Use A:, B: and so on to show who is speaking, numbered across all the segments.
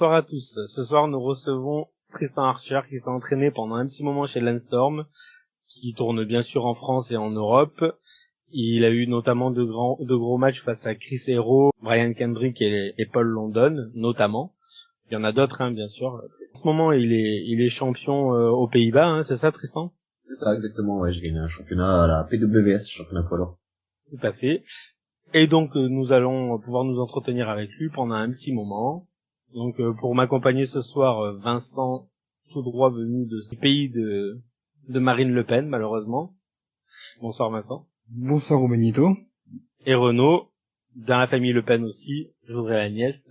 A: bonsoir à tous. Ce soir, nous recevons Tristan Archer qui s'est entraîné pendant un petit moment chez Lenstorm, qui tourne bien sûr en France et en Europe. Il a eu notamment de gros matchs face à Chris Hero, Brian Kendrick et Paul London, notamment. Il y en a d'autres, hein, bien sûr. En ce moment, il est champion aux Pays-Bas, hein, c'est ça, Tristan?
B: C'est ça, exactement, ouais, j'ai gagné un championnat à la PWS, championnat poids lourd.
A: Tout à fait. Et donc, nous allons pouvoir nous entretenir avec lui pendant un petit moment. Donc, pour m'accompagner ce soir, Vincent, tout droit venu de ce pays de Marine Le Pen, malheureusement. Bonsoir, Vincent.
C: Bonsoir, Benito.
A: Et Renaud, dans la famille Le Pen aussi, je voudrais la nièce.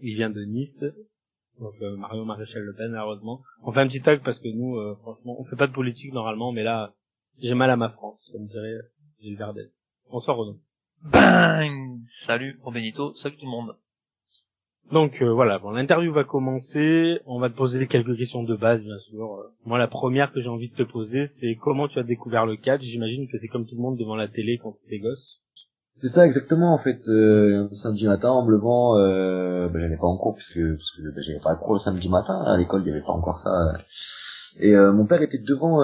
A: Il vient de Nice. Donc, Mario Maréchal Le Pen, malheureusement. On fait un petit tag parce que nous, franchement, on fait pas de politique normalement, mais là, j'ai mal à ma France, comme dirait Gilles Verdez. Bonsoir, Renaud.
D: Bang! Salut Benito, salut tout le monde.
A: Donc voilà, bon, l'interview va commencer, on va te poser quelques questions de base bien sûr. Moi la première que j'ai envie de te poser c'est comment tu as découvert le catch. J'imagine que c'est comme tout le monde devant la télé quand t'es gosse.
B: C'est ça exactement en fait, samedi matin en me levant, j'allais pas en cours parce que j'avais pas le cours le samedi matin, à l'école il y avait pas encore ça. Et mon père était devant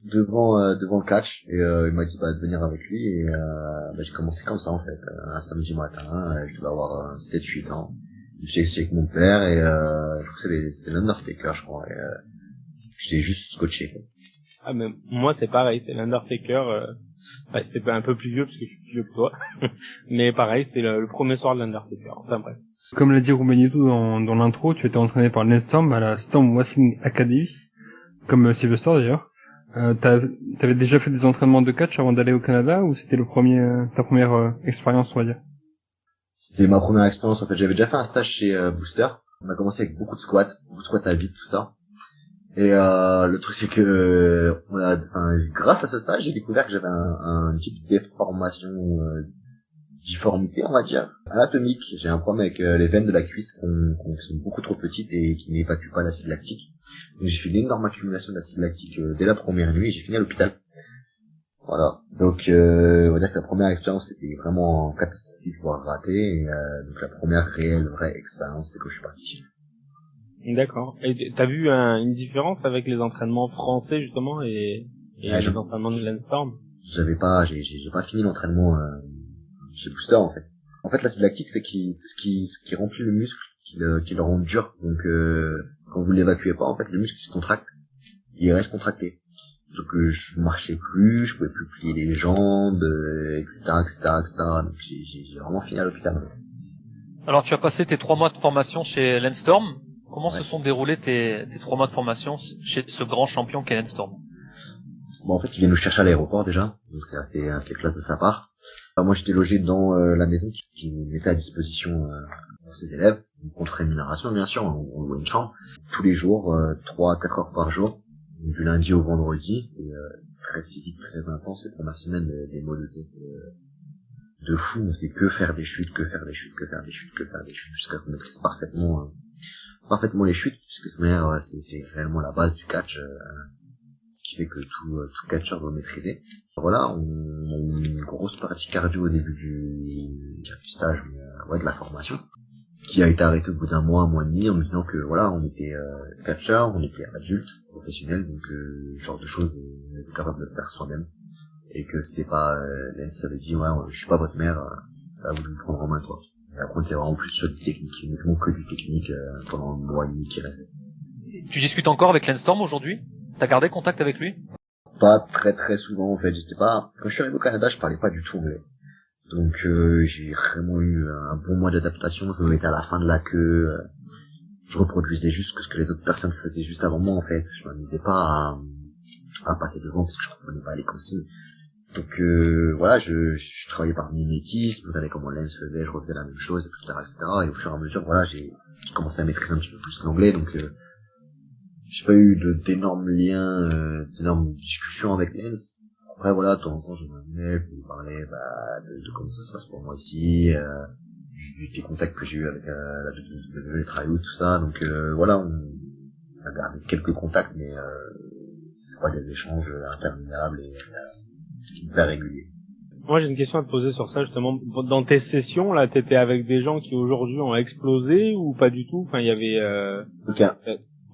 B: le catch et il m'a dit de venir avec lui et j'ai commencé comme ça en fait un samedi matin, je devais avoir 7-8 ans. J'étais avec mon père et je crois que c'était l'Undertaker je crois et j'étais juste scotché quoi.
A: Ah mais moi c'est pareil, c'est l'Undertaker, c'était un peu plus vieux parce que je suis plus vieux que toi. Mais pareil, c'était le premier soir de l'Undertaker. Enfin bref.
C: Comme l'a dit Benito dans l'intro, tu étais entraîné par Lenstorm à la Storm Wrestling Academy, comme Sylvester d'ailleurs. T'avais déjà fait des entraînements de catch avant d'aller au Canada ou c'était ta première expérience on va dire?
B: C'était ma première expérience en fait. J'avais déjà fait un stage chez Booster. On a commencé avec beaucoup de squats à vide tout ça. Et le truc c'est que grâce à ce stage j'ai découvert que j'avais une petite déformation, difformité on va dire, anatomique. J'ai un problème avec les veines de la cuisse qui sont beaucoup trop petites et qui n'évacuent pas l'acide lactique. Donc j'ai fait une énorme accumulation d'acide lactique dès la première nuit et j'ai fini à l'hôpital. Voilà. Donc on va dire que la première expérience c'était vraiment catastrophique voire ratée et donc la première vraie expérience c'est que je suis parti.
A: D'accord. Et t'as vu une différence avec les entraînements français justement et les entraînements de Lenstorm?
B: J'ai pas fini l'entraînement chez Booster en fait. En fait l'acide lactique c'est ce qui remplit le muscle, qui le rend dur. Donc quand vous l'évacuez pas en fait le muscle il se contracte, il reste contracté. Sauf que je marchais plus, je pouvais plus plier les jambes, etc. Donc j'ai vraiment fini à l'hôpital.
D: Alors tu as passé tes 3 mois de formation chez Lenstorm. Comment se sont déroulés tes 3 mois de formation chez ce grand champion qu'est Lenstorm?
B: Bon en fait il vient nous chercher à l'aéroport déjà, donc c'est assez classe de sa part. Alors, moi j'étais logé dans la maison qui mettait à disposition pour ses élèves, contre rémunération bien sûr, on louait une chambre tous les jours, 3-4 heures par jour. Du lundi au vendredi, c'était très physique, très intense, et pour ma semaine des mots de fou, on sait que faire des chutes, jusqu'à qu'on maîtrise parfaitement les chutes, puisque c'est réellement la base du catch, ce qui fait que tout catcheur doit maîtriser. Voilà, on a eu une grosse partie cardio au début du stage, de la formation, qui a été arrêté au bout d'un mois et demi en me disant que voilà on était catcheur, on était adulte, professionnel, donc ce genre de choses on était capable de le faire soi-même et que c'était pas Lens avait dit je suis pas votre mère, ça va vous le prendre en main quoi. Et après on était vraiment plus sur du technique, uniquement que du technique pendant le mois et demi qui restait.
D: Tu discutes encore avec Lenstorm aujourd'hui? T'as gardé contact avec lui?
B: Pas très très souvent en fait, quand je suis arrivé au Canada je parlais pas du tout anglais. Donc j'ai vraiment eu un bon mois d'adaptation, je me mettais à la fin de la queue, je reproduisais juste ce que les autres personnes faisaient juste avant moi en fait, je m'amusais pas à passer devant parce que je comprenais pas les consignes. Donc je travaillais par mimétisme, je regardais comment Lens faisait, je refaisais la même chose, etc. Et au fur et à mesure, j'ai commencé à maîtriser un petit peu plus l'anglais, donc j'ai pas eu d'énormes liens, d'énormes discussions avec Lens. Après de temps en temps je m'amenais pour lui parler de comment ça se passe pour moi ici, des contacts que j'ai eu avec la WWE, les tryouts, tout ça, donc on a gardé quelques contacts mais c'est pas des échanges interminables et hyper réguliers.
A: Moi, j'ai une question à te poser sur ça, justement. Dans tes sessions, là, t'étais avec des gens qui aujourd'hui ont explosé ou pas du tout? Enfin, il y avait,
B: Aucun.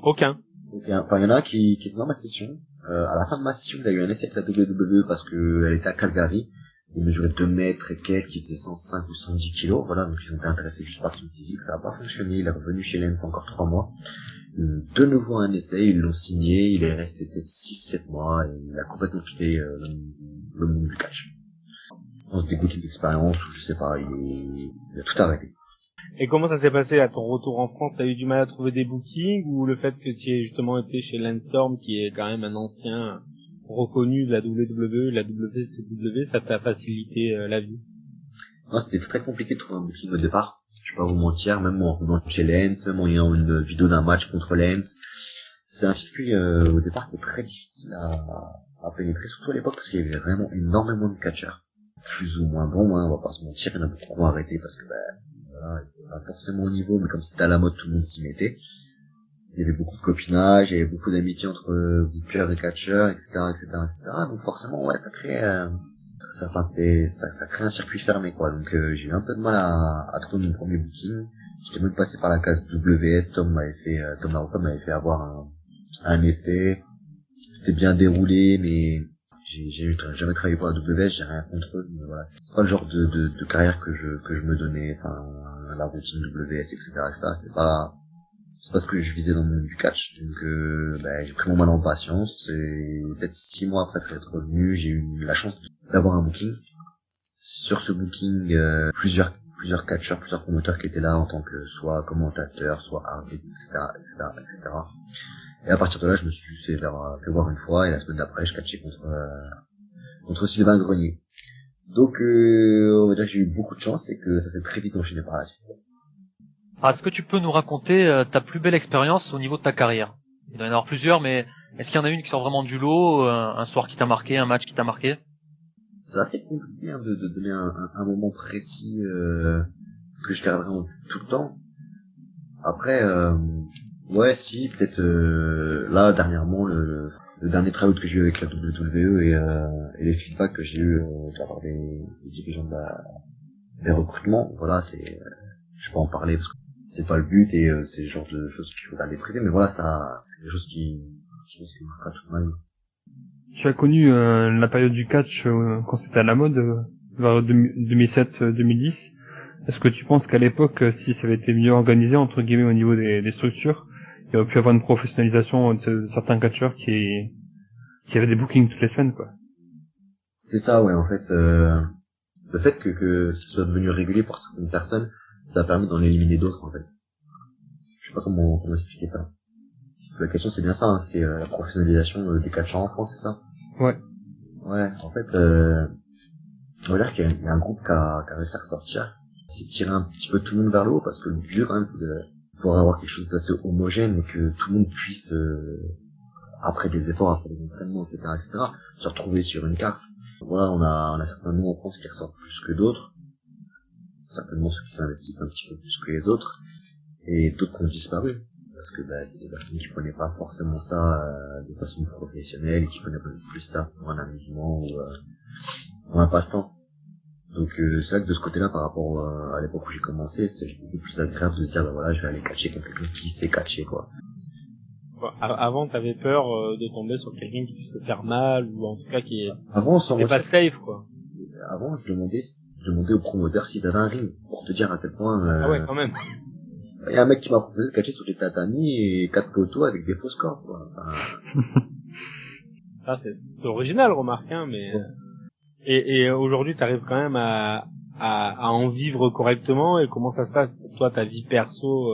A: aucun.
B: Enfin, il y en a un qui était dans ma session. À la fin de ma session, il a eu un essai avec la WWE parce que elle était à Calgary. Il mesurait 2 mètres et quelques, il faisait 105 ou 110 kilos, voilà, donc ils ont été intéressés juste par son physique, ça n'a pas fonctionné, il est revenu chez Lens encore 3 mois. De nouveau un essai, ils l'ont signé, il est resté peut-être 6-7 mois, et il a complètement quitté le monde du catch. On se dégoûte d'expérience, ou je sais pas, il a tout arrêté.
A: Et comment ça s'est passé à ton retour en France? T'as eu du mal à trouver des bookings ou le fait que tu aies justement été chez Landstorm, qui est quand même un ancien reconnu de la WWE, la WCW, ça t'a facilité la vie?
B: Non, c'était très compliqué de trouver un booking au départ. Je vais pas vous mentir, même en revenant chez Lens, même en ayant une vidéo d'un match contre Lens. C'est un circuit, au départ, qui est très difficile à pénétrer, surtout à l'époque, parce qu'il y avait vraiment énormément de catcheurs. Plus ou moins bons, hein, on va pas se mentir, il y en a beaucoup qui ont arrêté parce que, voilà, ils étaient pas forcément au niveau, mais comme c'était à la mode, tout le monde s'y mettait. Il y avait beaucoup de copinage, il y avait beaucoup d'amitié entre bookers et catcheurs, etc., etc., etc. Donc forcément, ouais, ça crée, ça crée un circuit fermé, quoi. Donc j'ai eu un peu de mal à trouver mon premier booking. J'étais même passé par la case WS. Tom Larocca m'avait fait avoir un essai. C'était bien déroulé, mais j'ai jamais travaillé pour la WS, j'ai rien contre eux, mais voilà, c'est pas le genre de carrière que je me donnais, enfin, la routine WS, etc., etc., c'est pas ce que je visais dans le monde du catch. Donc, j'ai pris mon mal en patience, et peut-être 6 mois après être revenu, j'ai eu la chance d'avoir un booking. Sur ce booking, plusieurs catcheurs, plusieurs promoteurs qui étaient là en tant que soit commentateurs, soit arbitres, etc., etc., etc. Et à partir de là, je me suis juste fait voir une fois, et la semaine d'après, je catchais contre Sylvain Grenier. Donc, on va dire que j'ai eu beaucoup de chance et que ça s'est très vite enchaîné par la suite.
D: Alors, est-ce que tu peux nous raconter ta plus belle expérience au niveau de ta carrière? Il doit y en avoir plusieurs, mais est-ce qu'il y en a une qui sort vraiment du lot, un soir qui t'a marqué, un match qui t'a marqué?
B: C'est assez compliqué, hein, de donner un moment précis que je garderai en tête tout le temps. Après, ouais, si, peut-être là, dernièrement, le dernier tryout que j'ai eu avec la WWE et les feedbacks que j'ai eu de la part des dirigeants des recrutements, voilà, je peux en parler parce que c'est pas le but et c'est le genre de choses qu'il faut garder privé, mais voilà, ça, c'est quelque chose qui me marquera toute ma vie.
C: Tu as connu la période du catch quand c'était à la mode, vers 2007-2010. Est-ce que tu penses qu'à l'époque, si ça avait été mieux organisé, entre guillemets, au niveau des structures, il y aurait pu avoir une professionnalisation de certains catcheurs qui avaient des bookings toutes les semaines, quoi?
B: C'est ça, ouais, en fait, le fait que ce soit devenu régulier pour certaines personnes, ça a permis d'en éliminer d'autres, en fait. Je sais pas comment expliquer ça. La question, c'est bien ça, hein, c'est la professionnalisation des catcheurs en France, c'est ça?
C: Ouais.
B: Ouais, en fait, on va dire qu'il y a un groupe qui a réussi à ressortir, c'est de tirer un petit peu tout le monde vers le haut, parce que le but, quand même, c'est de pouvoir avoir quelque chose d'assez homogène et que tout le monde puisse, après des efforts, après des entraînements, etc., se retrouver sur une carte. Voilà, on a certains noms en France qui ressortent plus que d'autres, certainement ceux qui s'investissent un petit peu plus que les autres, et d'autres qui ont disparu. Parce que il y a des personnes qui prenaient pas forcément ça de façon professionnelle et qui prenaient plus ça pour un amusement ou un passe-temps. Donc c'est vrai que de ce côté-là, par rapport à l'époque où j'ai commencé, c'est beaucoup plus agréable de se dire voilà, je vais aller catcher contre quelqu'un qui sait catcher, quoi.
A: Bon, avant, t'avais peur de tomber sur quelqu'un qui puisse te faire mal ou en tout cas qui est
B: Avant, sans
A: pas safe, quoi.
B: Avant, je demandais au promoteur s'il avait un ring pour te dire à quel point.
A: Ah ouais, quand même.
B: Il y a un mec qui m'a proposé de catcher sur des tatamis et 4 poteaux avec des fausses cordes, quoi. Enfin...
A: Ça, c'est original, remarque, hein, mais...
B: Bon.
A: Et aujourd'hui, t'arrives quand même à en vivre correctement, et comment ça se passe pour toi, ta vie perso,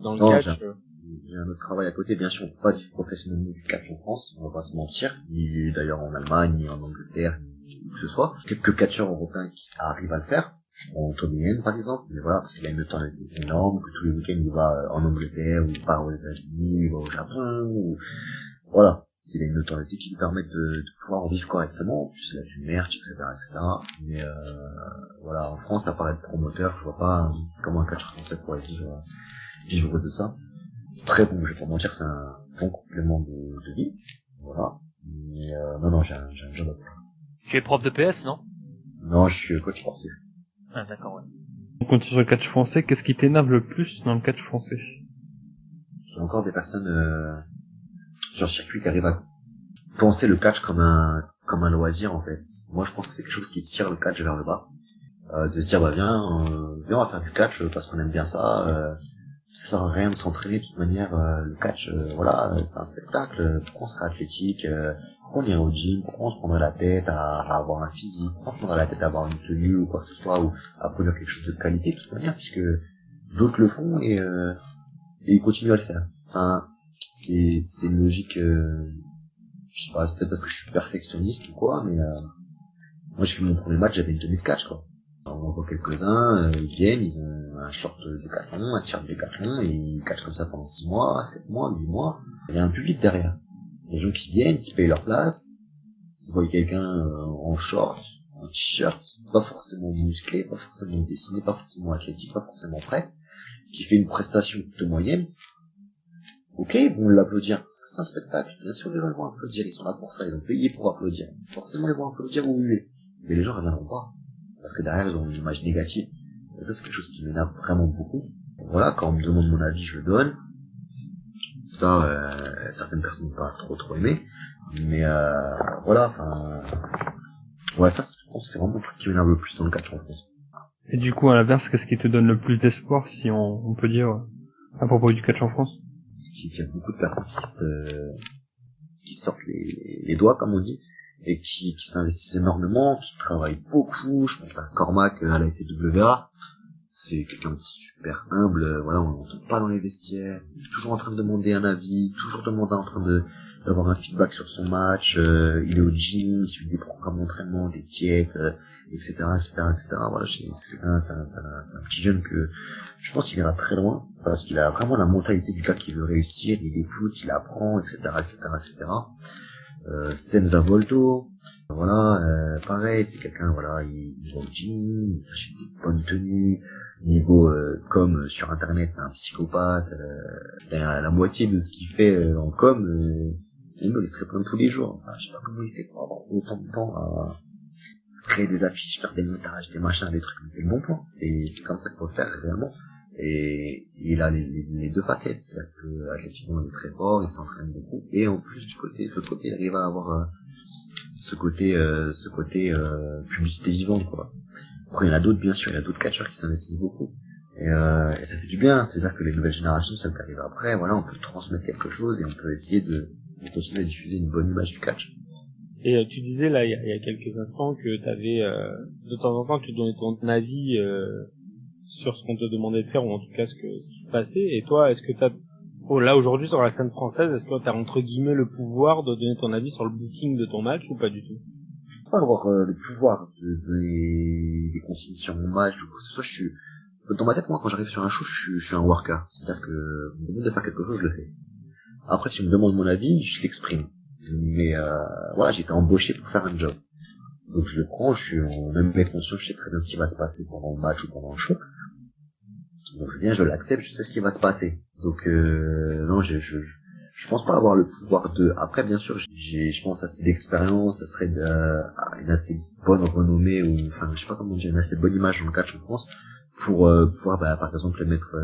A: dans le catch?
B: J'ai un autre travail à côté, bien sûr, on peut pas vivre professionnellement du catch en France, on va pas se mentir, ni d'ailleurs en Allemagne, ni en Angleterre, ni où que ce soit. Quelques catcheurs européens qui arrivent à le faire. Je prends Tony Henn, par exemple, mais voilà, parce qu'il a une notoriété énorme, que tous les week-ends il va en Angleterre, ou il part aux États-Unis, il va au Japon, ou voilà. Il a une notoriété qui lui permet de pouvoir en vivre correctement, puis il a du merch, etc., etc. Mais voilà, en France, à part être promoteur, je vois pas comment un catcheur français pourrait vivre de ça. Très bon, je vais pas mentir, c'est un bon complément de vie, voilà. Mais non, j'ai un job à faire.
D: Tu es prof de PS, non?
B: Non, je suis coach sportif.
D: Ah, d'accord, ouais.
C: On continue sur le catch français. Qu'est-ce qui t'énerve le plus dans le catch français?
B: Il y a encore des personnes sur le circuit qui arrivent à penser le catch comme un loisir en fait. Moi, je pense que c'est quelque chose qui tire le catch vers le bas. De se dire viens on va faire du catch parce qu'on aime bien ça. Ça sert à rien de s'entraîner de toute manière. Le catch, voilà, c'est un spectacle. Pourquoi on serait athlétique? Pourquoi on irait au gym? Pourquoi on se prendrait la tête à avoir un physique? Pourquoi on se prendrait la tête à avoir une tenue ou quoi que ce soit, ou à produire quelque chose de qualité de toute manière, puisque d'autres le font et ils continuent à le faire. Enfin, c'est une logique. Je sais pas, peut-être parce que je suis perfectionniste ou quoi, mais moi j'ai fait mon premier match, j'avais une tenue de catch quoi. Alors, on en voit quelques-uns, ils viennent, ils ont un short de Décathlon, un t-shirt de Décathlon, et ils catchent comme ça pendant 6 mois, 7 mois, 8 mois. Il y a un public derrière. Des gens qui viennent, qui payent leur place, qui voient quelqu'un en short, en t-shirt, pas forcément musclé, pas forcément dessiné, pas forcément athlétique, pas forcément prêt, qui fait une prestation de moyenne. Ok, bon, l'applaudir, parce que c'est un spectacle. Bien sûr, les gens vont applaudir, ils sont là pour ça, ils ont payé pour applaudir. Forcément, ils vont applaudir ou huer. Mais les gens reviendront pas. Parce que derrière, ils ont une image négative. Et ça, c'est quelque chose qui m'énerve vraiment beaucoup. Voilà, quand on me demande mon avis, je le donne. Ça, certaines personnes n'ont pas trop aimé. Mais voilà, enfin... Ouais, ça, je pense que c'est vraiment le truc qui m'énerve le plus dans le catch en France.
C: Et du coup, à l'inverse, qu'est-ce qui te donne le plus d'espoir, si on peut dire, à propos du catch en France?
B: Il y a beaucoup de personnes qui sortent les doigts, comme on dit, et qui s'investissent énormément, qui travaillent beaucoup. Je pense à Cormac à la SCWA. C'est quelqu'un de super humble, voilà, on l'entend pas dans les vestiaires, toujours en train de demander un avis, toujours en train d'avoir un feedback sur son match, il est au gym, il suit des programmes d'entraînement, des diètes, etc., etc. Voilà, c'est un petit jeune que je pense qu'il ira très loin, parce qu'il a vraiment la mentalité du gars qui veut réussir, il écoute, il apprend, etc., etc. Senza Volto, voilà, pareil, c'est quelqu'un, voilà, il va au gym, il achète des bonnes tenues, niveau com sur internet, c'est un psychopathe, la moitié de ce qu'il fait en com, il se répond tous les jours. Enfin, je sais pas comment il fait pour avoir autant de temps à créer des affiches, faire des montages, des machins, des trucs, mais c'est le bon plan, c'est comme ça qu'il faut faire réellement. Et il a les deux facettes, c'est-à-dire que athlétiquement il est très fort, il s'entraîne beaucoup, et en plus de l'autre côté, il arrive à avoir ce côté publicité vivante quoi. Après il y en a d'autres bien sûr, il y a d'autres catcheurs qui s'investissent beaucoup. Et ça fait du bien, c'est-à-dire que les nouvelles générations, celles qui arrivent après, voilà, on peut transmettre quelque chose et on peut essayer de continuer à diffuser une bonne image du catch.
A: Et tu disais là il y a quelques instants que t'avais de temps en temps tu donnais ton avis sur ce qu'on te demandait de faire ou en tout cas ce qui se passait. Et toi, est-ce que là aujourd'hui sur la scène française, est-ce que t'as entre guillemets le pouvoir de donner ton avis sur le booking de ton match ou pas du tout?
B: Pas avoir le pouvoir de donner des consignes sur mon match ou quoi que ce soit. Je suis dans ma tête, moi, quand j'arrive sur un show, je suis un worker. C'est-à-dire que on me demande de faire quelque chose, je le fais. Après, si on me demande mon avis, je l'exprime. Mais voilà, j'ai été embauché pour faire un job. Donc je le prends, même mes conscients, je sais très bien ce qui va se passer pendant le match ou pendant le show. Donc je viens, je l'accepte, je sais ce qui va se passer. Donc non, je pense pas avoir le pouvoir de. Après, bien sûr, je pense assez d'expérience, ça serait une assez bonne renommée ou enfin, je sais pas comment dire, une assez bonne image dans le catch en France pour pouvoir, par exemple, mettre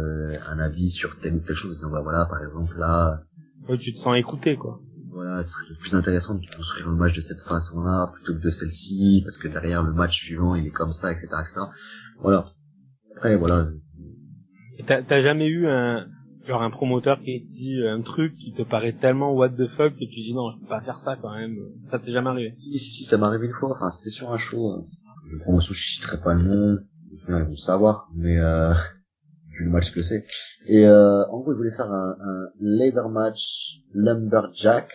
B: un avis sur telle ou telle chose, en disant voilà, par exemple là.
A: Ouais, tu te sens écouté quoi.
B: Voilà, ce serait plus intéressant de construire le match de cette façon-là plutôt que de celle-ci, parce que derrière le match suivant il est comme ça, etc., etc. Voilà. Après, voilà.
A: T'as jamais eu un promoteur qui te dit un truc qui te paraît tellement what the fuck que tu dis non, je peux pas faire ça quand même. Ça t'est jamais arrivé?
B: Si, ça m'est arrivé une fois. Enfin, c'était sur un show. Une promotion, je citerai pas le nom. Ils vont le savoir, mais vu le match que c'est. Et en gros, ils voulaient faire un ladder match lumberjack.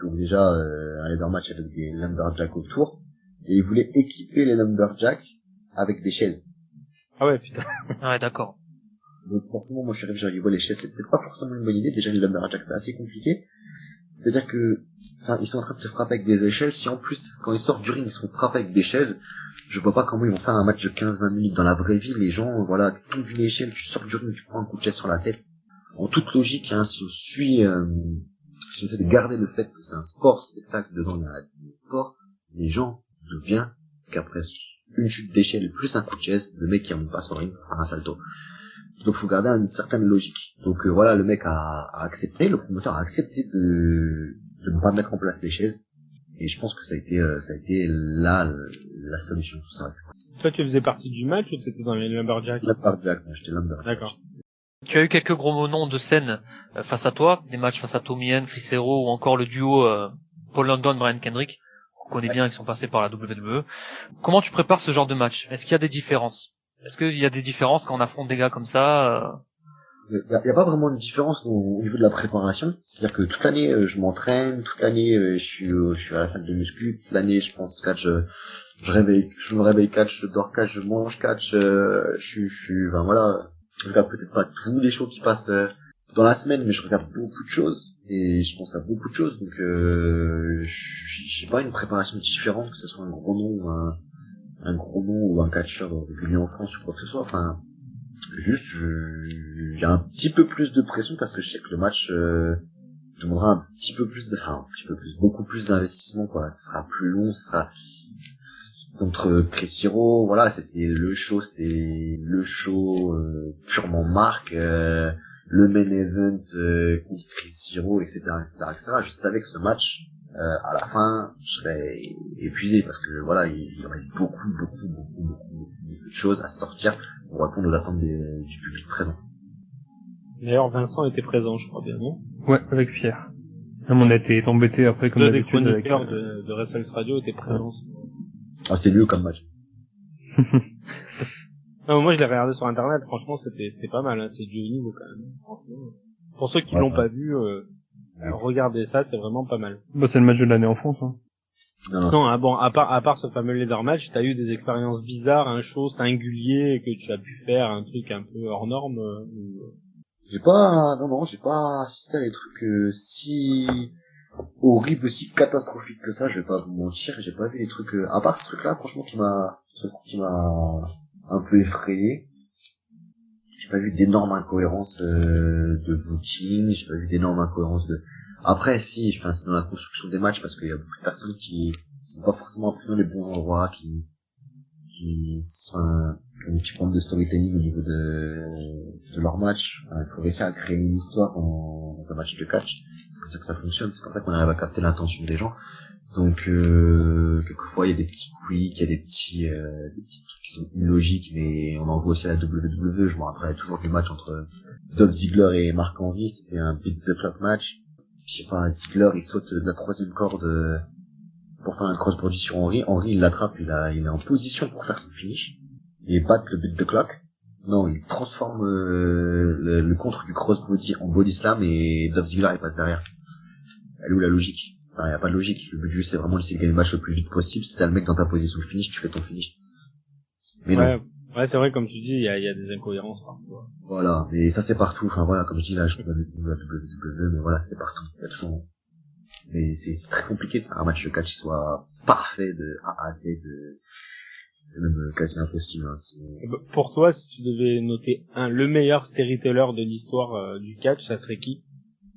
B: Donc déjà un ladder match avec des lumberjacks autour. Et ils voulaient équiper les lumberjacks avec des chaises.
A: Ah ouais, putain.
D: Ouais, d'accord.
B: Donc forcément, moi je suis arrivé, j'ai dit, les chaises, c'est peut-être pas forcément une bonne idée. Déjà, les lumberjacks, c'est assez compliqué. C'est-à-dire que, enfin, ils sont en train de se frapper avec des échelles. Si en plus, quand ils sortent du ring, ils sont frappés avec des chaises, je vois pas comment ils vont faire un match de 15-20 minutes dans la vraie vie. Les gens, voilà, tu tombes d'une échelle, tu sors du ring, tu prends un coup de chaise sur la tête. En toute logique, hein, si on essaie de garder le fait que c'est un sport, spectacle, dedans il y a un sport, les gens doutent bien qu'après une chute d'échelle plus un coup de chaise, le mec qui remonte pas sur le ring pour faire un salto. Donc faut garder une certaine logique. Donc voilà, le mec a accepté, le promoteur a accepté de ne pas mettre en place les chaises. Et je pense que ça a été la solution. Ça.
A: Toi, tu faisais partie du match ou t'étais dans les Lumberjacks?
B: Lumberjack, moi j'étais Lumberjack.
A: D'accord.
D: Tu as eu quelques gros noms de scène face à toi, des matchs face à Tommy End, Chris Hero ou encore le duo Paul London, Brian Kendrick, qu'on connaît bien, qui sont passés par la WWE. Comment tu prépares ce genre de match? Est-ce qu'il y a des différences? Est-ce qu'il y a des différences quand on affronte des gars comme ça?
B: Il y a pas vraiment de différence au niveau de la préparation. C'est-à-dire que toute l'année, je m'entraîne, toute l'année, je suis à la salle de muscu, toute l'année, je pense catch, je me réveille catch, je dors catch, je mange catch, enfin voilà. Je regarde peut-être pas tous les shows qui passent dans la semaine, mais je regarde beaucoup de choses et je pense à beaucoup de choses. Donc, j'ai pas une préparation différente, que ce soit un gros nom ou un catcheur régulier en France ou quoi que ce soit. Enfin, juste, j'ai un petit peu plus de pression parce que je sais que le match demandera un petit peu plus, beaucoup plus d'investissement, quoi. Ce sera plus long, ce sera contre Chris Hero, voilà, c'était le show purement marque, le main event contre Chris Hero, etc., etc. Je savais que ce match, à la fin, je serais épuisé parce que voilà, il y aurait beaucoup de choses à sortir pour répondre aux attentes du public présent.
A: D'ailleurs, Vincent était présent, je crois bien, non?
C: Ouais, avec Pierre. On a été embêté après comme
A: Deux des
C: d'habitude avec...
A: chroniqueurs de WrestleX Radio étaient présents.
B: Ah, c'est mieux comme match.
A: Non, moi je l'ai regardé sur internet, franchement c'était pas mal, hein. C'est du haut niveau quand même. Franchement. Pour ceux qui l'ont pas vu, regardez ça, c'est vraiment pas mal.
C: Bah, c'est le match de l'année en France, hein.
A: Non, hein, bon, à part ce fameux leader match, t'as eu des expériences bizarres, un show singulier que tu as pu faire, un truc un peu hors norme.
B: J'ai pas assisté à des trucs si horribles, aussi catastrophiques que ça, je vais pas vous mentir, j'ai pas vu des trucs, à part ce truc-là, franchement, qui m'a un peu effrayé. J'ai pas vu d'énormes incohérences, de booking, j'ai pas vu d'énormes incohérences après, si, enfin, c'est dans la construction des matchs parce qu'il y a beaucoup de personnes qui sont pas forcément appris dans les bons endroits, qui sont un petit problème de storytelling au niveau de leur match. Il faut réussir à créer une histoire dans un match de catch. C'est comme ça que ça fonctionne, c'est comme ça qu'on arrive à capter l'attention des gens. Donc, quelquefois, il y a des petits quicks, il y a des petits trucs qui sont illogiques, mais on en voit aussi à la WWE. Je me rappelle toujours du match entre Dolph Ziggler et Mark Henry. C'était un beat the clock match. Je sais pas, Ziggler, il saute de la 3e corde, pour faire un crossbody sur Henry. Henry, il l'attrape, il est en position pour faire son finish. Et bat le beat the clock. Non, il transforme, le contre du crossbody en body slam et Dolph Ziggler, il passe derrière. Elle est où la logique? Enfin, y a pas de logique. Le but du jeu, c'est vraiment d'essayer de gagner le match le plus vite possible. Si t'as le mec dans ta position de finish, tu fais ton finish. Mais non.
A: Ouais, c'est vrai, comme tu dis, il y a des incohérences parfois.
B: Voilà. Mais ça, c'est partout. Enfin, voilà, comme je dis, là, je peux pas dire la WWE, mais voilà, c'est partout. Il y a toujours, mais c'est très compliqué de faire un match de catch qui soit parfait de A à Z, c'est même quasi impossible, hein.
A: Pour toi, si tu devais noter le meilleur storyteller de l'histoire du catch, ça serait qui?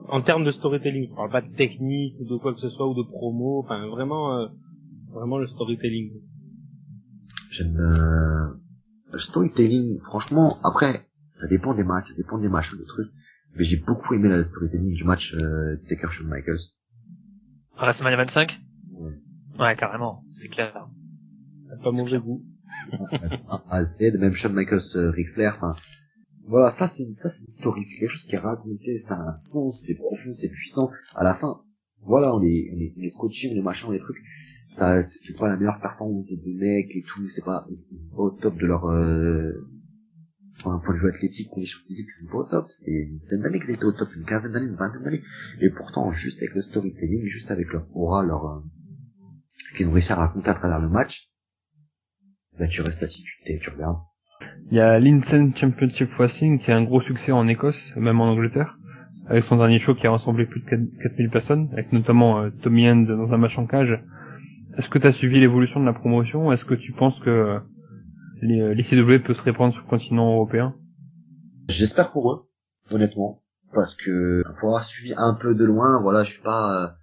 A: En termes de storytelling, je parle pas de technique ou de quoi que ce soit ou de promo, enfin vraiment le storytelling.
B: J'aime le storytelling, franchement, après, ça dépend des matchs, de trucs, mais j'ai beaucoup aimé le storytelling du match Taker Shawn Michaels.
D: WrestleMania 25? Ouais, carrément, c'est clair.
A: Pas mauvais goût.
B: A à Z, même Shawn Michaels, Ric Flair, enfin, voilà, ça c'est une story, c'est quelque chose qui est raconté, ça a un sens, c'est profond, c'est puissant. À la fin, voilà, on est scotché, on est machin, les trucs. Ça, c'est pas la meilleure performance des mecs et tout, c'est pas au top de leur, un point de vue athlétique, conditions physiques, c'est pas au top. C'est une dizaine d'années qu'ils étaient au top, une quinzaine d'années, une vingtaine d'années. Et pourtant, juste avec le storytelling, juste avec leur aura, ce qu'ils ont réussi à raconter à travers le match, là, tu restes assis, tu regardes.
C: Il y a l'Insane Championship Wrestling qui a un gros succès en Écosse, même en Angleterre, avec son dernier show qui a rassemblé plus de 4000 personnes, avec notamment Tommy End dans un match en cage. Est-ce que tu as suivi l'évolution de la promotion? Est-ce que tu penses que l'ICW peut se répandre sur le continent européen?
B: J'espère pour eux, honnêtement, parce que pour avoir suivi un peu de loin, voilà, je suis pas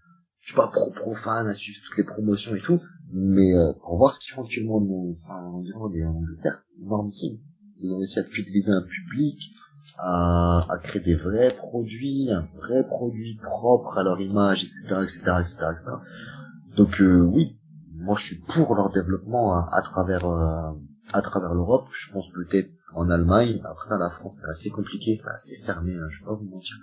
B: profane à suivre toutes les promotions et tout, Mais pour voir ce qu'ils font actuellement en Irlande et en Angleterre, c'est énormissime. Ils ont réussi à fidéliser un public, à créer des vrais produits, un vrai produit propre à leur image, etc. Donc oui, moi je suis pour leur développement à travers l'Europe. Je pense peut-être en Allemagne. Après là, la France c'est assez compliqué, c'est assez fermé, hein, je vais pas vous mentir.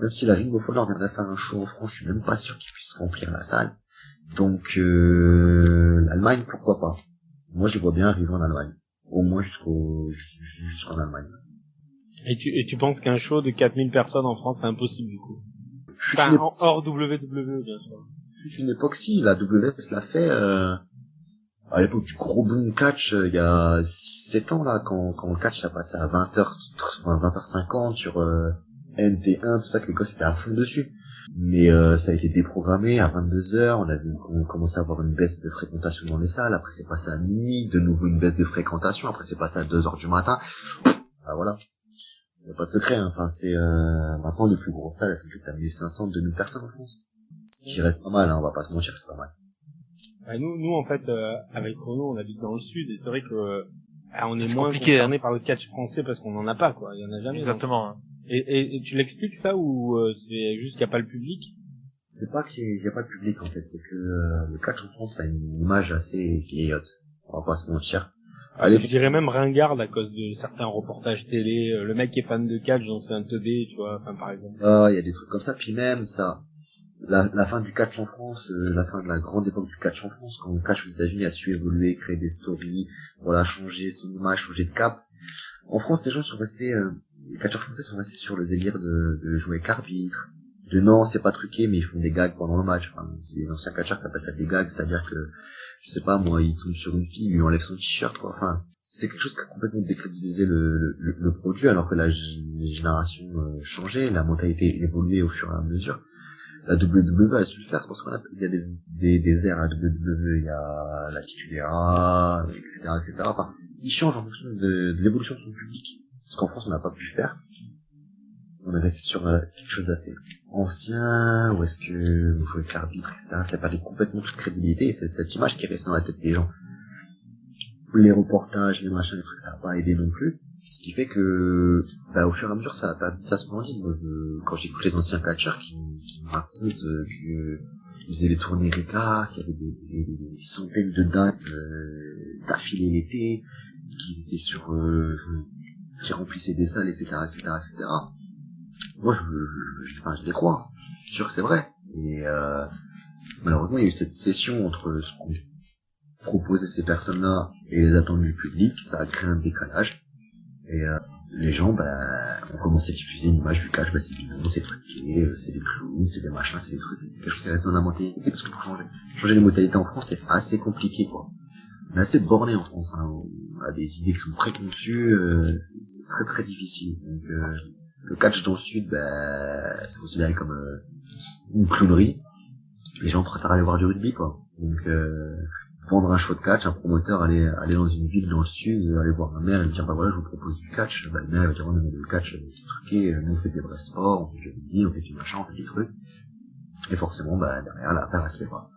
B: Même si la Ring of Honor viendrait faire un show en France, je suis même pas sûr qu'ils puissent remplir la salle. Donc l'Allemagne, pourquoi pas. Moi je vois bien arriver en Allemagne. Au moins jusqu'en Allemagne.
A: Et tu penses qu'un show de 4000 personnes en France c'est impossible du coup? Enfin, hors WWE bien sûr.
B: Une époque si, la WS l'a fait à l'époque du gros boom catch il y a 7 ans là quand le catch a passé à 20h50 sur NT1, tout ça, que les gosses étaient à fond dessus. Mais ça a été déprogrammé à 22h, on commençait à avoir une baisse de fréquentation dans les salles, après c'est passé à minuit, de nouveau une baisse de fréquentation, après c'est passé à 2h du matin. Ah voilà. Il n'y a pas de secret, hein. Enfin c'est maintenant les plus grosses salles elles sont peut-être à 1500, 2000 personnes en France. Ce qui reste pas mal, hein, on va pas se mentir, c'est pas mal.
A: Nous en fait avec Renaud on habite dans le sud et c'est vrai que on est
D: c'est
A: moins
D: compliqué,
A: concerné par le catch français parce qu'on en a pas quoi, il y en a jamais.
D: Exactement.
A: Donc. Et tu l'expliques ça ou c'est juste qu'il y a pas le public?
B: C'est pas qu'il y a pas de public en fait, c'est que le catch en France a une image assez vieillotte, on va pas se mentir.
A: Allez, je dirais même ringarde à cause de certains reportages télé, le mec qui est fan de catch donc c'est un teubé, tu vois, enfin par exemple.
B: Ah, il y a des trucs comme ça, puis même ça, la fin du catch en France, la fin de la grande époque du catch en France, quand le catch aux États-Unis a su évoluer, créer des stories, voilà, changer son image, changer de cap. En France, les gens sont restés, les catcheurs français sont restés sur le délire de jouer avec l'arbitre, de non, c'est pas truqué, mais ils font des gags pendant le match. Enfin, c'est les anciens catcheurs qui appellent ça des gags, c'est-à-dire que, je sais pas, moi, il tombe sur une fille, il lui enlève son t-shirt, quoi. Enfin, c'est quelque chose qui a complètement décrédibilisé le produit, alors que les générations changeaient, la mentalité évoluait au fur et à mesure. La WWE a su le faire, c'est pour ça qu'il y a des airs à WWE, il y a l'attitude era, etc. Enfin, ils changent en fonction de l'évolution de son public. Ce qu'en France on n'a pas pu faire. On est resté sur quelque chose d'assez ancien, où est-ce que vous jouez avec l'arbitre, etc. Ça perdait complètement toute crédibilité, et c'est cette image qui est restée dans la tête des gens. Les reportages, les machins, les trucs, ça n'a pas aidé non plus. Ce qui fait que, au fur et à mesure, ça a perdu sa splendide. Moi, quand j'écoute les anciens catcheurs qui me racontent que ils faisaient les tournées Ricard, qu'il y avait des centaines de dates d'affilée l'été, qu'ils étaient qui remplissaient des salles, etc. Moi, je les crois. Je suis sûr que c'est vrai. Et malheureusement, il y a eu cette session entre ce qu'on proposait ces personnes-là et les attentes du public. Ça a créé un décalage. Et les gens, ont commencé à diffuser une image du catch, c'est bidon, c'est truqué, c'est des clowns, c'est des machins, c'est des trucs, c'est quelque chose qui reste dans la mentalité, parce que pour changer les modalités en France, c'est assez compliqué, quoi. On est assez borné en France, hein. On a des idées qui sont préconçues, c'est très très difficile. Donc le catch dans le sud, c'est considéré comme une clownerie. Les gens préfèrent aller voir du rugby, quoi. Donc vendre un show de catch, un promoteur aller dans une ville dans le sud, aller voir un maire et lui dire voilà je vous propose du catch, le maire va dire non mais le catch c'est truqué, nous on fait des vrais sports, on fait du rugby, on fait du machin, on fait des trucs. Et forcément derrière l'affaire elle se fait pas.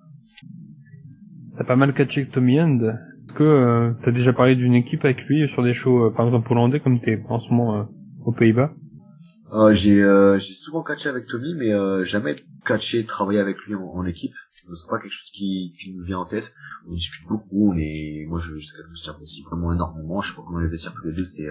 C: T'as pas mal catché avec Tommy End. Est-ce que t'as déjà parlé d'une équipe avec lui sur des shows par exemple hollandais comme t'es en ce moment aux Pays-Bas?
B: J'ai souvent catché avec Tommy mais jamais catché, travaillé avec lui en équipe. C'est pas quelque chose qui nous vient en tête. On discute beaucoup, moi je j'apprécie vraiment énormément, je sais pas comment les vestiaires tous les deux, c'est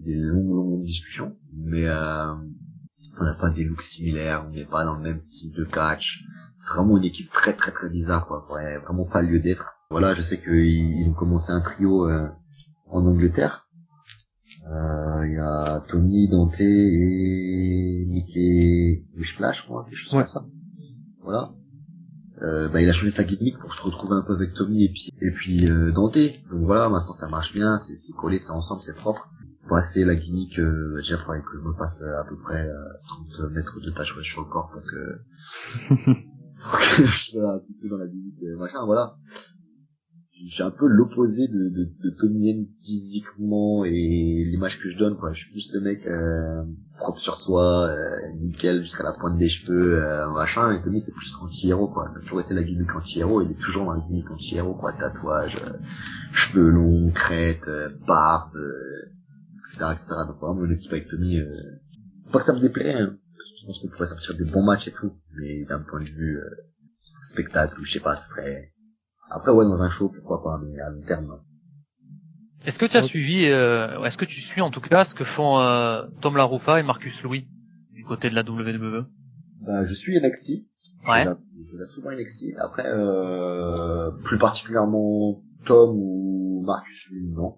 B: des longues discussions, mais on n'a pas des looks similaires, on n'est pas dans le même style de catch. C'est vraiment une équipe très très très bizarre, quoi. Ouais, vraiment pas le lieu d'être. Voilà, je sais qu'ils ont commencé un trio en Angleterre. Il y a Tony, Dante et Mickey Wishplash, je crois, quelque chose comme ça. Voilà. Il a changé sa gimmick pour se retrouver un peu avec Tommy et puis Dante. Donc voilà, maintenant ça marche bien, c'est collé, c'est ensemble, c'est propre. Passer la gimmick, déjà faudrait que je me fasse à peu près 30 mètres de tatouage sur le corps pour que je sois un petit peu dans la gimmick, machin, voilà. je suis un peu l'opposé de Tommy End physiquement et l'image que je donne, quoi. Je suis plus le mec propre sur soi, nickel jusqu'à la pointe des cheveux, machin. Et Tommy c'est plus anti-héros, quoi. Il a toujours été la gimmick anti-héros, il est toujours dans la gimmick anti-héros, quoi. Tatouage, cheveux longs, crête, barbe, etc. Donc vraiment une équipe avec Tommy, pas que ça me déplaît, hein. Je pense qu'on pourrait sortir des bons matchs et tout, mais d'un point de vue spectacle, ou je sais pas, ce serait... Après, ouais, dans un show, pourquoi pas, mais à long terme, non.
D: Est-ce que tu as suivi, est-ce que tu suis en tout cas ce que font Tom LaRufa et Marcus Louis du côté de la WWE?
B: Bah, je suis NXT.
D: Ouais.
B: Je regarde souvent NXT. Après, plus particulièrement Tom ou Marcus Louis, non.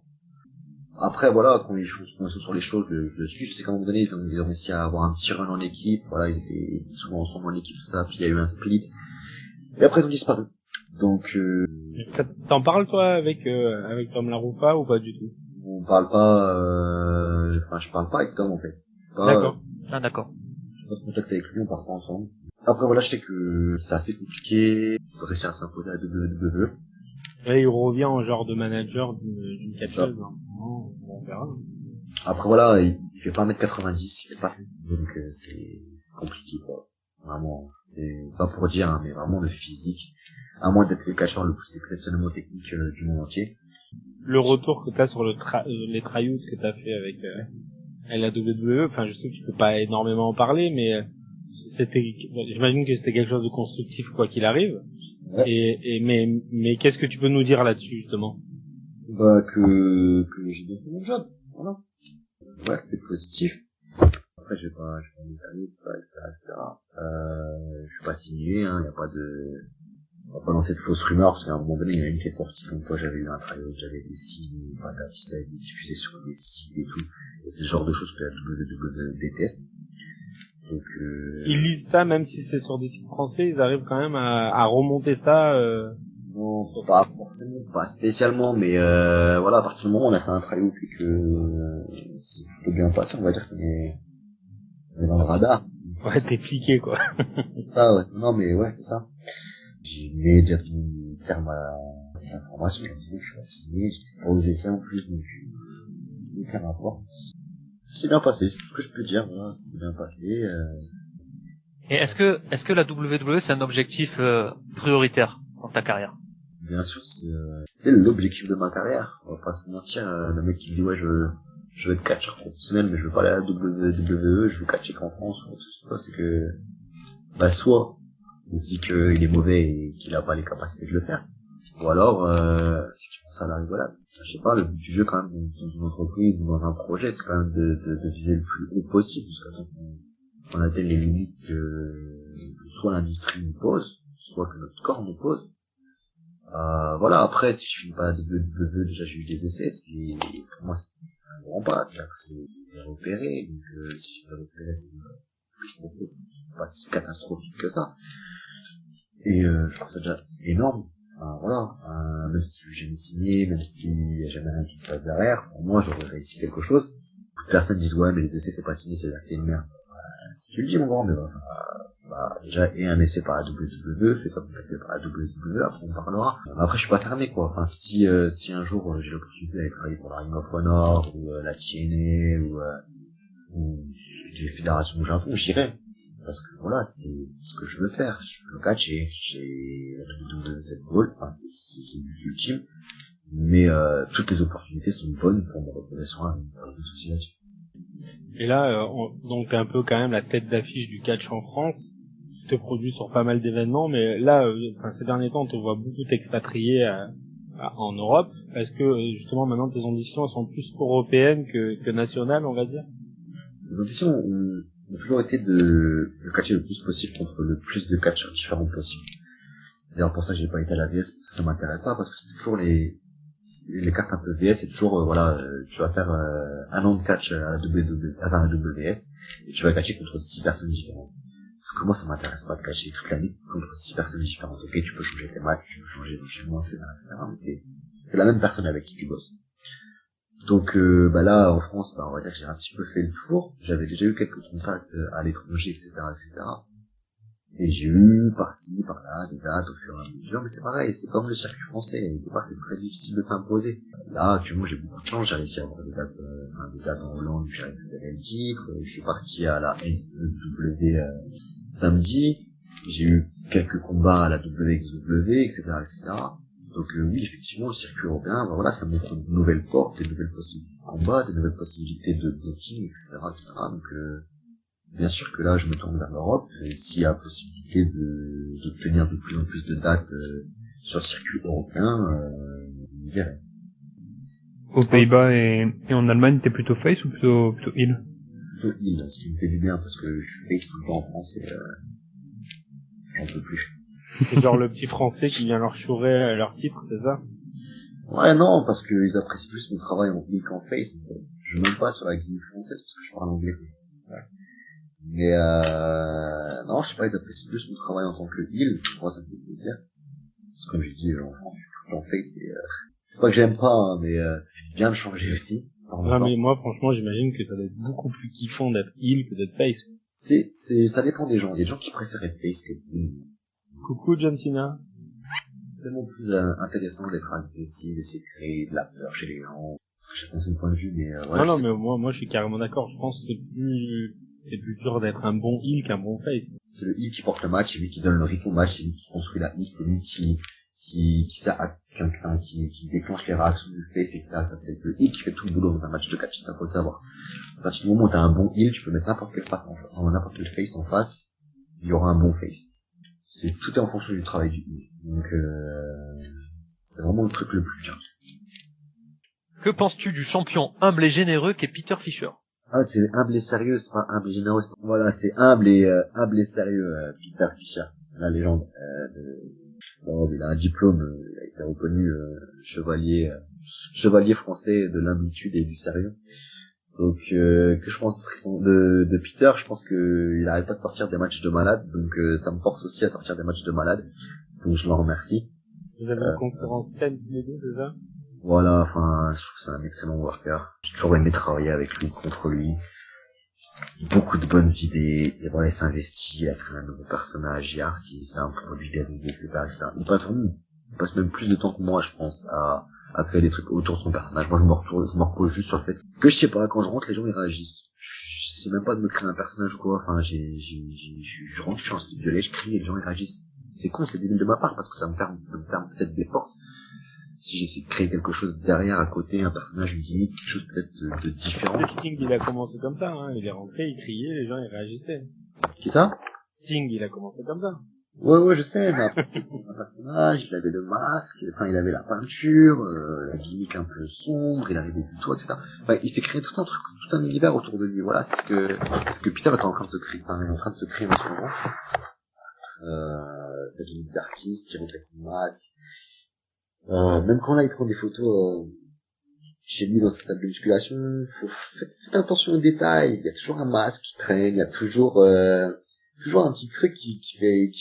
B: Après, voilà, quand ils sont sur les choses, je le suis. Je sais qu'à un moment donné, ils ont réussi à avoir un petit run en équipe. Voilà, ils étaient souvent ensemble en équipe, tout ça. Puis il y a eu un split. Et après, ils ont disparu. Donc,
A: T'en parles toi avec Tom LaRufa ou pas du tout?
B: on parle pas, enfin, je parle pas avec Tom, en fait.
A: D'accord.
D: Ah d'accord.
B: Je suis pas en contact avec lui, on parle pas ensemble. Après, voilà, je sais que c'est assez compliqué de réussir à s'imposer à la WWE.
A: Et il revient en genre de manager d'une
B: C'est ça.
A: catcheuse, hein. On verra.
B: Après, voilà, il fait pas 1m90, il fait pas ça. Donc, c'est compliqué, quoi. Vraiment, c'est pas pour dire, hein, mais vraiment le physique, à moins d'être le catcheur le plus exceptionnellement technique du monde entier.
A: Le retour que t'as sur les tryouts que t'as fait avec la WWE, enfin je sais que tu peux pas énormément en parler, mais j'imagine que c'était quelque chose de constructif quoi qu'il arrive.
B: Ouais.
A: Mais qu'est-ce que tu peux nous dire là-dessus justement?
B: Bah, que j'ai bien fait mon job. Voilà. Ouais, c'était positif. Après, je vais pas m'étaler, tout ça, etc. Je suis pas signé, hein, y a pas de, on va pas lancer de fausses rumeurs, parce qu'à un moment donné, il y en a une qui est sortie, comme quoi j'avais eu un tryout, j'avais des signes, ça a été diffusé sur des sites et tout. Et c'est le genre de choses que la WWE déteste. Donc,
A: Ils lisent ça même si c'est sur des sites français, ils arrivent quand même à remonter ça.
B: non, pas forcément, pas spécialement, mais voilà, à partir du moment où on a fait un tryout et que c'est plutôt bien passé, on va dire on est dans le radar.
A: Ouais, t'es piqué quoi.
B: Ah ouais, non mais ouais, c'est ça. J'ai immédiatement mis terme à cette information, je suis pas signé, j'étais pas aux essais en plus, donc aucun rapport. C'est bien passé, c'est tout ce que je peux dire, voilà, c'est bien passé.
D: Et est-ce que la WWE c'est un objectif prioritaire dans ta carrière?
B: Bien sûr, c'est l'objectif de ma carrière, on va pas se mentir, le mec qui me dit ouais je veux être catcheur professionnel mais je veux pas aller à la WWE, je veux catcher qu'en France, c'est que bah soit il se dit qu'il est mauvais et qu'il a pas les capacités de le faire. Ou alors, si tu penses à la rigolade, je sais pas, le but du jeu quand même dans une entreprise ou dans un projet, c'est quand même de viser le plus haut possible, jusqu'à temps qu'on atteigne les limites que soit l'industrie nous pose, soit que notre corps nous pose. Voilà, après, si je finis pas la WWE, déjà j'ai eu des essais, ce qui pour moi c'est un grand pas, c'est-à-dire que c'est repéré, donc si je fais repérer, je propose, c'est pas si catastrophique que ça. Et je trouve ça déjà énorme. Voilà, même si j'ai jamais signé, même s'il y a jamais rien qui se passe derrière, pour moi j'aurais réussi quelque chose. Beaucoup de personnes disent ouais mais les essais t'es pas signé, c'est-à-dire que t'es une merde. Si tu le dis mon grand, mais déjà et un essai par la WWE, fais pas contacter par la WWE, après on parlera. Après je suis pas fermé quoi, enfin si un jour j'ai l'opportunité d'aller travailler pour la Ring of Honor ou la TNA ou les fédérations au Japon, j'irai. Parce que voilà, c'est ce que je veux faire. Je veux catcher, j'ai cette goal, enfin, c'est le but ultime. Mais toutes les opportunités sont bonnes pour me reposer sur un souci là-dessus.
A: Et là, donc t'es un peu quand même la tête d'affiche du catch en France. Tu te produis sur pas mal d'événements, mais là, ces derniers temps, on te voit beaucoup t'expatrier en Europe. Est-ce que justement maintenant tes ambitions sont plus européennes que nationales, on va dire?
B: Les ambitions ont toujours été de catcher le plus possible contre le plus de catcheurs différents possible. D'ailleurs pour ça que j'ai pas été à la VS, parce que ça m'intéresse pas, parce que c'est toujours les cartes un peu VS, c'est toujours tu vas faire un an de catch à la WS et tu vas catcher contre 6 personnes différentes. Parce que moi ça m'intéresse pas de catcher toute l'année contre 6 personnes différentes. Ok, tu peux changer tes matchs, tu peux changer d'enchaînement, etc. Mais c'est la même personne avec qui tu bosses. Donc là en France, on va dire que j'ai un petit peu fait le tour. J'avais déjà eu quelques contacts à l'étranger, etc., etc. Et j'ai eu par-ci, par-là, des dates au fur et à mesure, mais c'est pareil, c'est comme le circuit français, au départ c'est très difficile de s'imposer. Là, actuellement j'ai beaucoup de chance, j'ai réussi à avoir des dates en Hollande où j'ai récupéré le titre, je suis parti à la NEW samedi, j'ai eu quelques combats à la WXW, etc., etc. Donc oui, effectivement, le circuit européen, ben voilà, ça m'offre de nouvelles portes, des nouvelles possibilités de combat, des nouvelles possibilités de booking, etc., etc. Donc bien sûr que là, je me tourne vers l'Europe, et s'il y a possibilité d'obtenir de plus en plus de dates sur le circuit européen, je me verrai.
C: Aux Pays-Bas et en Allemagne, t'es plutôt face ou plutôt heel?
B: Plutôt il, ce qui me fait du bien, parce que je suis face tout le temps en France et j'en peux plus.
A: C'est genre le petit français qui vient leur chourer leur titre, c'est ça?
B: Ouais, non, parce qu'ils apprécient plus mon travail en heel qu'en face. Je m'aime pas sur la gimmick française parce que je parle anglais. Ouais. Mais non, je sais pas, ils apprécient plus mon travail en tant que heel, moi ça me fait plaisir. Parce que comme j'ai dit, en France, je suis tout le temps face et c'est pas que j'aime pas, hein, mais ça fait bien de changer aussi.
A: Ah, mais moi, franchement, j'imagine que ça doit être beaucoup plus kiffant d'être heel que d'être face.
B: Ça dépend des gens. Il y a des gens qui préfèrent être face que heel.
A: Coucou, John Cena.
B: C'est tellement plus intéressant d'être agressif, d'essayer de créer de la peur chez les gens. Chacun son point de vue, mais voilà.
A: Non, mais moi, je suis carrément d'accord. Je pense que c'est plus dur d'être un bon heel qu'un bon face.
B: C'est le heel qui porte le match, c'est lui qui donne le rythme au match, c'est lui qui construit la hit, c'est lui qui déclenche les réactions du face, etc. Ça, c'est le heel qui fait tout le boulot dans un match de catch, ça faut le savoir. À partir du moment où t'as un bon heel, tu peux mettre n'importe quel face en face, il y aura un bon face. Tout est en fonction du travail du heel. Donc, c'est vraiment le truc le plus dur.
D: Que penses-tu du champion humble et généreux qu'est Peter Fischer?
B: Ah, c'est humble et sérieux, c'est pas humble et généreux. Voilà, c'est humble et sérieux, Peter Fischer, la légende. Bon, il a un diplôme, il a été reconnu chevalier français de l'humilitude et du sérieux. Donc, que je pense de Peter, je pense que il arrête pas de sortir des matchs de malade, donc ça me force aussi à sortir des matchs de malade. Donc je l'en remercie.
A: Vous avez une concurrence saine tous les deux, c'est ça?
B: Voilà, enfin, je trouve que c'est un excellent worker. J'ai toujours aimé travailler avec lui, contre lui. Beaucoup de bonnes idées, et voilà, il s'investit, il a créé un nouveau personnage, il a artiste, un produit dérivé, etc., etc. Il passe même plus de temps que moi, je pense, à créer des trucs autour de son personnage. Moi, je me repose juste sur le fait que je sais pas, quand je rentre, les gens, ils réagissent. Je sais même pas de me créer un personnage ou quoi, enfin, je rentre, je suis en slip violet, je crie et les gens, ils réagissent. C'est con, c'est débile de ma part, parce que ça me ferme peut-être des portes. Si j'essaie de créer quelque chose derrière, à côté, un personnage, une gimmick, quelque chose peut-être de différent.
A: Sting, il a commencé comme ça, hein. Il est rentré, il criait, les gens, ils réagissaient.
B: Qui ça?
A: Sting, il a commencé comme ça.
B: Ouais, je sais, mais après, c'était un personnage, il avait le masque, enfin, il avait la peinture, la gimmick un peu sombre, il arrivait du toit, etc. Enfin, il s'est créé tout un truc, tout un univers autour de lui, voilà, c'est ce que Peter est en train de se créer, enfin, il est en train de se créer en ce moment. Sa gimmick d'artiste, qui reflète son masque. Même quand là, il prend des photos, chez lui dans sa salle de musculation, faites attention aux détails, il y a toujours un masque qui traîne, il y a toujours un petit truc qui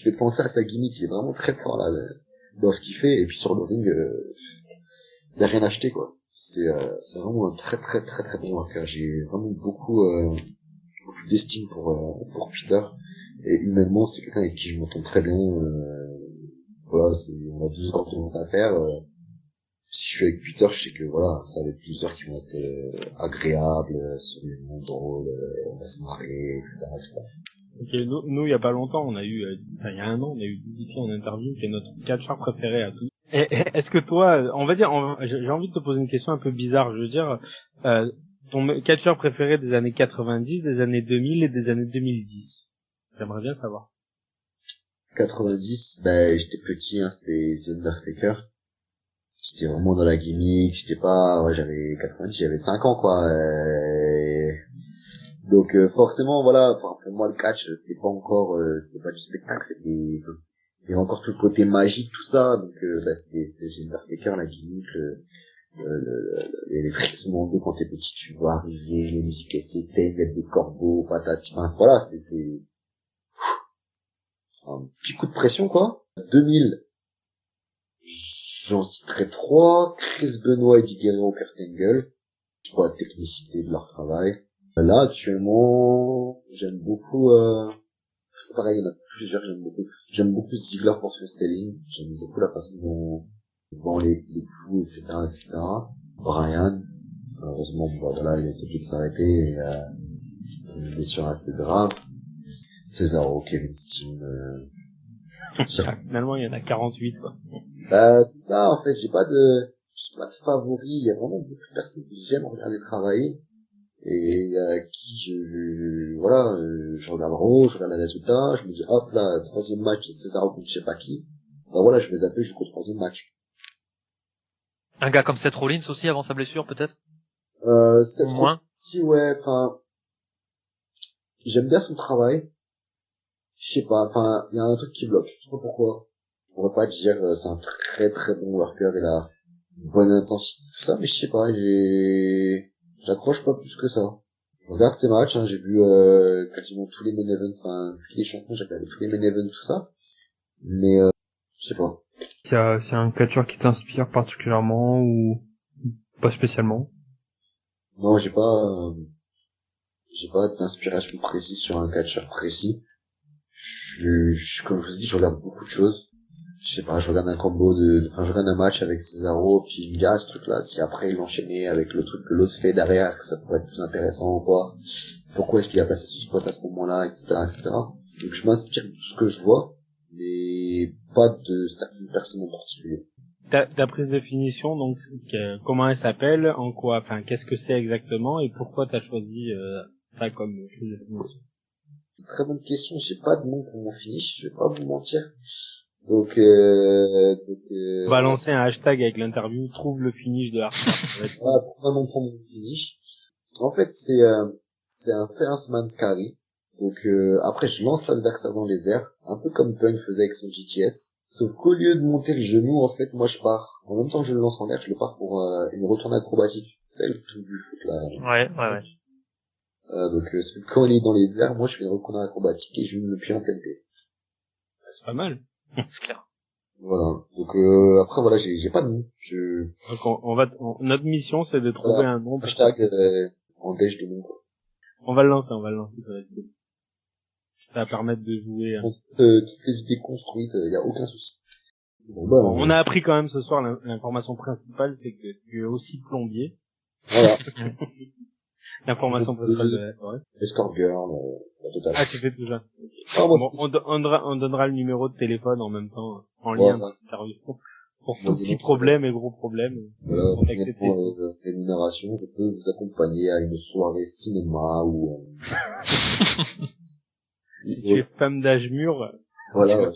B: fait penser à sa gimmick, il est vraiment très fort là dans ce qu'il fait, et puis sur le ring il a rien acheté quoi. C'est vraiment un très très très très bon worker. J'ai vraiment beaucoup d'estime pour Peter, et humainement c'est quelqu'un avec qui je m'entends très bien. Voilà, on a 2 heures de monte à faire. Si je suis avec Peter, je sais que voilà, ça va être 2 heures qui vont être agréables, absolument drôles, on va se marrer, etc.
A: Ok, nous, il y a pas longtemps, il y a un an, on a eu DDP en interview, qui est notre catcheur préféré à tous. Et est-ce que toi, j'ai envie de te poser une question un peu bizarre, je veux dire, ton catcheur préféré des années 90, des années 2000 et des années 2010? J'aimerais bien savoir.
B: 90, j'étais petit, hein, c'était The Undertaker. J'étais vraiment dans la gimmick, j'avais 90, j'avais 5 ans, quoi. Donc, forcément, voilà, pour moi, le catch, c'était pas du spectacle, il y avait encore tout le côté magique, tout ça. Donc, c'était The Undertaker, la gimmick, les frissons en deux quand t'es petit, tu vois arriver, les musiques s'éteignent, il y a des corbeaux, patati, enfin, voilà, c'est un petit coup de pression, quoi. 2000, j'en citerai 3, Chris Benoit, Eddie Guerrero, Kurt Angle. Je crois la technicité de leur travail. Là, actuellement, j'aime beaucoup, c'est pareil, il y en a plusieurs, j'aime beaucoup. J'aime beaucoup Ziggler pour son selling. J'aime beaucoup la façon dont les coups, etc. Brian, heureusement, voilà, il a été obligé de s'arrêter, et, une blessure assez grave. Cesaro, Kevin Steen,
A: Finalement, il y en a 48, quoi.
B: c'est ça, en fait, j'ai pas de favoris. Il y a vraiment beaucoup de personnes que j'aime regarder travailler. Et, je regarde Raw, je regarde les résultats, je me dis, hop, là, troisième match, c'est Cesaro contre je sais pas qui. Ben voilà, je vais zapper jusqu'au troisième match.
D: Un gars comme Seth Rollins aussi avant sa blessure, peut-être?
B: Moins? Si, ouais, enfin, j'aime bien son travail. Je sais pas, enfin, il y a un truc qui bloque. Je sais pas pourquoi. Je pourrais pas dire, c'est un très très bon worker, il a une bonne intensité, tout ça, mais je sais pas, j'accroche pas plus que ça. Je regarde ces matchs, hein, j'ai vu, quasiment tous les main events, enfin, tous les champions, j'ai regardé tous les main events, tout ça. Mais, je sais pas.
C: C'est un catcheur qui t'inspire particulièrement ou pas spécialement?
B: Non, j'ai pas d'inspiration précise sur un catcheur précis. Comme je vous ai dit, je regarde beaucoup de choses. Je sais pas, je regarde je regarde un match avec Cesaro, puis je me dis, ce truc-là, si après il l'enchaînait avec le truc que l'autre fait derrière, est-ce que ça pourrait être plus intéressant ou pas? Pourquoi est-ce qu'il a placé ce spot à ce moment-là, etc. Donc je m'inspire de tout ce que je vois, mais pas de certaines personnes en particulier.
A: Ta prise de finition, donc, comment elle s'appelle, en quoi, enfin, qu'est-ce que c'est exactement, et pourquoi t'as choisi, ça comme prise de finition?
B: Très bonne question, j'ai pas de nom pour mon finish, je vais pas vous mentir. Donc,
A: On va lancer un hashtag avec l'interview, trouve le finish de Archer.
B: Pour un nom pour mon finish. En fait, c'est un first man's carry. Donc, après, je lance l'adversaire dans les airs, un peu comme Punk faisait avec son GTS. Sauf qu'au lieu de monter le genou, en fait, moi je pars. En même temps que je le lance en l'air, je le pars pour une retourne acrobatique. C'est le truc du foot, là.
D: Ouais.
B: Donc, quand il est dans les airs, moi je fais une retourne acrobatique et je mets le pied en pleine tête.
A: C'est pas mal.
D: C'est clair.
B: Voilà. Donc, après, voilà, j'ai pas de nom.
A: Donc notre mission, c'est de trouver un nom.
B: Hashtag, en déj de nom, quoi.
A: On va le lancer, ça va être cool. Ça va permettre de jouer.
B: Toutes les idées construites, y a aucun souci. Bon,
A: on a appris quand même ce soir l'information principale, c'est que tu es aussi plombier.
B: Voilà.
A: L'information principale de la soirée.
B: Escort girl, la totale.
A: Ah, tu fais tout ça.
B: Ah,
A: bon, on donnera le numéro de téléphone en même temps, en lien dans l'interview. Pour tout petit problème et gros problème.
B: Voilà, pour rémunération, je peux vous accompagner à une soirée cinéma ou
A: si tu es femme d'âge mur,
B: voilà,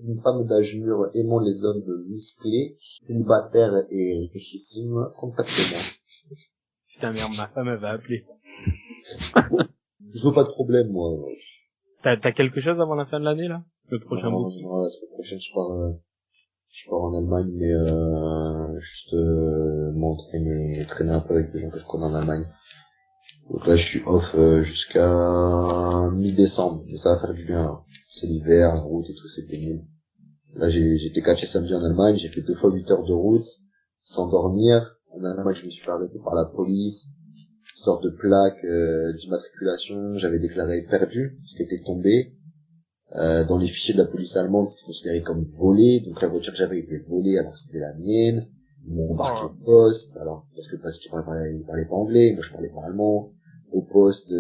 B: une femme d'âge mur aimant les hommes musclés, célibataire et richissime, contactez-moi.
A: Putain merde, ma femme elle va appeler.
B: Je veux pas de problème, moi.
A: T'as quelque chose avant la fin de l'année, là? Le prochain bout?
B: Non, la semaine prochaine, je pars en Allemagne, mais juste traîner un peu avec des gens que je connais en Allemagne. Donc là, je suis off jusqu'à mi-décembre, mais ça va faire du bien. Là. C'est l'hiver, la route et tout, c'est pénible. Là, j'ai été catché samedi en Allemagne, j'ai fait 2 fois 8 heures de route, sans dormir. En Allemagne, je me suis fait arrêter par la police, une sorte de plaque d'immatriculation, j'avais déclaré perdu, ce qui était tombé. Dans les fichiers de la police allemande, c'était considéré comme volé, donc la voiture que j'avais été volée alors que c'était la mienne. Ils m'ont embarqué au poste, alors parce qu'ils parlaient pas anglais, moi je parlais pas allemand. Au poste, il y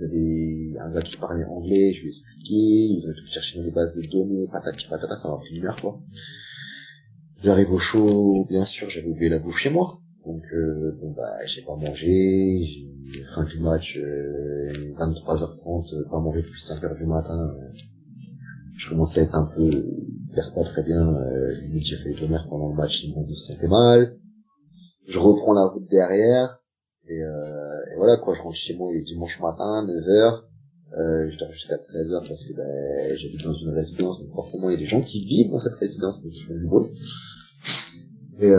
B: avait un gars qui parlait anglais, je lui ai expliqué, ils ont tout cherché dans les bases de données, patati patata, ça m'a pris une heure quoi. J'arrive au show, bien sûr, j'avais oublié la bouffe chez moi, donc j'ai pas mangé, fin du match, 23h30, pas mangé depuis 5h du matin, je commençais à être un peu, pas très bien, limite j'ai fait les tonnerres pendant le match, ils m'ont dit que c'était mal, je reprends la route derrière, et voilà quoi, je rentre chez moi le dimanche matin, 9h, je dors jusqu'à 13h parce que j'habite dans une résidence, donc forcément il y a des gens qui vivent dans cette résidence, donc ils font du bruit. Et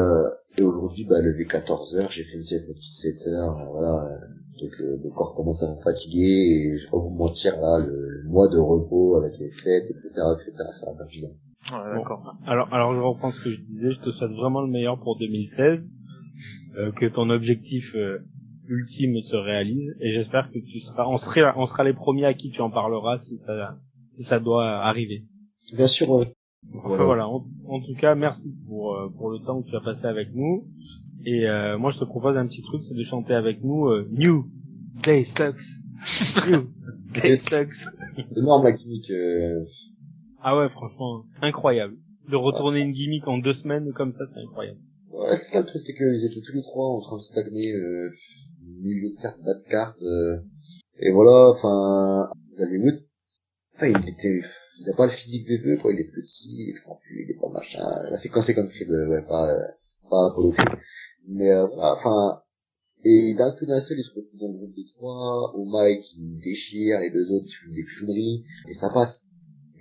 B: aujourd'hui, levé 14h, j'ai fait une sieste à 17h, voilà, donc le corps commence à me fatiguer, et je vais pas vous mentir, là, le mois de repos avec les fêtes, etc., ça va faire du bien.
D: Ouais, d'accord.
A: Alors je reprends ce que je disais, je te souhaite vraiment le meilleur pour 2016, que ton objectif ultime se réalise, et j'espère que on sera les premiers à qui tu en parleras si ça doit arriver.
B: Bien sûr,
A: Enfin, voilà. En tout cas, merci pour le temps que tu as passé avec nous. Et moi, je te propose un petit truc, c'est de chanter avec nous New Day Sucks. New Day Sucks.
B: énorme la gimmick.
A: Ah ouais, franchement, incroyable. De retourner une gimmick en 2 semaines comme ça, c'est incroyable.
B: Ouais, c'est ça le truc, c'est qu'ils étaient tous les trois en train de stagner, milieu de carte, bas de carte, et voilà, enfin, Xavier Woods, enfin, il a pas le physique des deux, quoi, il est petit, il est trempu, il est pas machin, là, c'est coincé comme Creed, ouais, pas Apollo Creed. Mais, voilà, enfin, et d'un coup d'un seul, il se retrouve dans le groupe des trois, au Mike, il déchire, les deux autres, ils font des fumeries, et ça passe.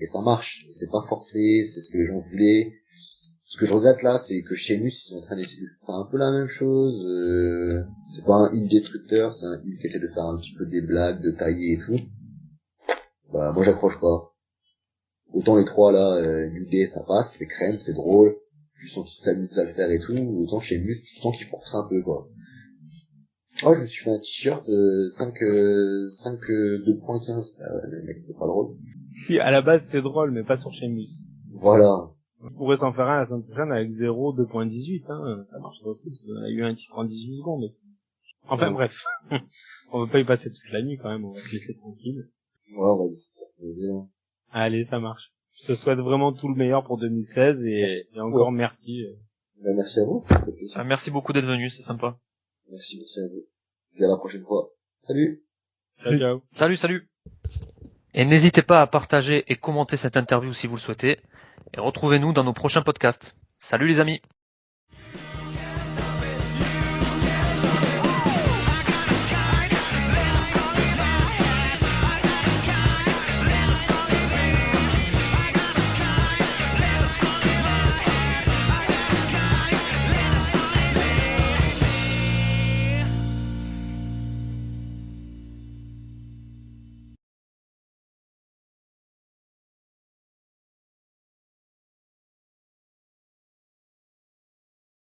B: Et ça marche. C'est pas forcé, c'est ce que les gens voulaient. Ce que je regrette là, c'est que Sheamus, ils sont en train d'essayer de faire un peu la même chose. C'est pas un heel destructeur, c'est un heel qui essaie de faire un petit peu des blagues, de tailler et tout. Bah, moi j'accroche pas. Autant les trois là, New Day, ça passe, c'est crème, c'est drôle. Tu sens qu'ils s'amusent à le faire et tout. Autant Sheamus, tu sens qu'il force un peu, quoi. Oh, je me suis fait un t-shirt, 2.15. Ah ouais, le mec, c'est pas drôle.
A: Si, à la base, c'est drôle, mais pas sur Sheamus.
B: Voilà.
A: On pourrait s'en faire un la semaine prochaine avec 0, 2.18, hein. Ça marche aussi, parce qu'on a eu un titre en 18 secondes. Enfin,
B: Ouais.
A: bref. On va pas y passer toute la nuit, quand même, on va se laisser tranquille.
B: Ouais, on va essayer.
A: Allez, ça marche. Je te souhaite vraiment tout le meilleur pour 2016 et encore merci.
B: Ben, merci à vous. Ça fait plaisir.
D: Ah, merci beaucoup d'être venu, c'est sympa.
B: Merci à vous. Et à la prochaine fois. Salut.
A: Ciao, ciao.
D: Salut. Et n'hésitez pas à partager et commenter cette interview si vous le souhaitez. Et retrouvez-nous dans nos prochains podcasts. Salut les amis.